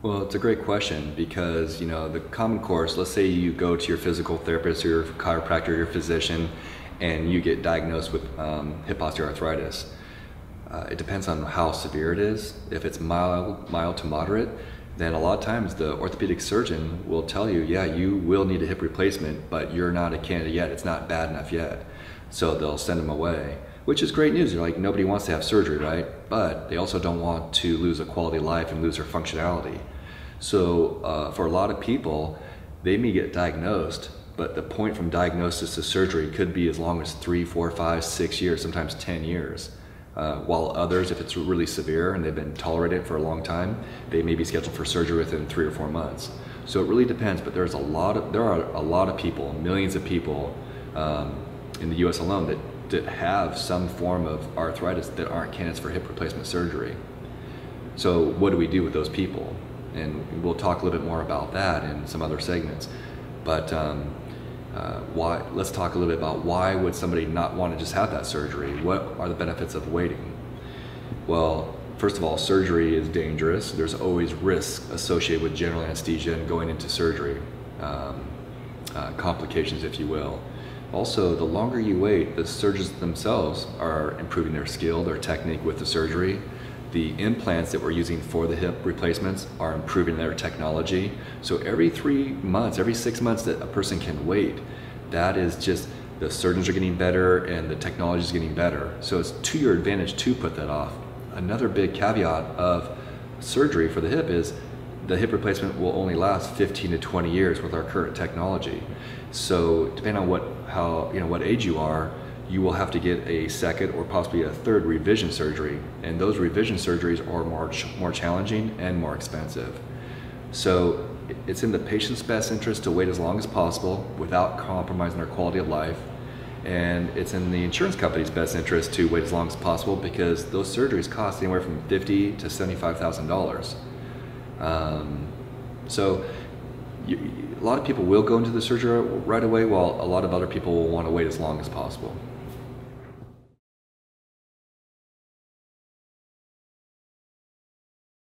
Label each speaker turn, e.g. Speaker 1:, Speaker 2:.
Speaker 1: Well, it's a great question because, the common course, let's say you go to your physical therapist or your chiropractor or your physician and you get diagnosed with hip osteoarthritis. It depends on how severe it is. If it's mild to moderate, then a lot of times the orthopedic surgeon will tell you, yeah, you will need a hip replacement, but you're not a candidate yet. It's not bad enough yet. So they'll send them away, which is great news. They're like, nobody wants to have surgery, right? But they also don't want to lose a quality of life and lose their functionality. So for a lot of people, they may get diagnosed, but the point from diagnosis to surgery could be as long as 3, 4, 5, 6 years, sometimes 10 years. While others, if it's really severe and they've been tolerating it for a long time, they may be scheduled for surgery within 3 or 4 months. So it really depends, but there are a lot of people, millions of people in the US alone that have some form of arthritis that aren't candidates for hip replacement surgery. So what do we do with those people? And we'll talk a little bit more about that in some other segments. But let's talk a little bit about why would somebody not want to just have that surgery? What are the benefits of waiting? Well, first of all, surgery is dangerous. There's always risk associated with general anesthesia and going into surgery, complications, if you will. Also, the longer you wait, the surgeons themselves are improving their skill, their technique with the surgery. The implants that we're using for the hip replacements are improving their technology. So every 3 months, every 6 months that a person can wait, that is just the surgeons are getting better and the technology is getting better. So it's to your advantage to put that off. Another big caveat of surgery for the hip is the hip replacement will only last 15 to 20 years with our current technology. So depending on what age you are, you will have to get a second or possibly a third revision surgery. And those revision surgeries are more challenging and more expensive. So it's in the patient's best interest to wait as long as possible without compromising their quality of life. And it's in the insurance company's best interest to wait as long as possible because those surgeries cost anywhere from $50,000 to $75,000. So a lot of people will go into the surgery right away, while a lot of other people will want to wait as long as possible.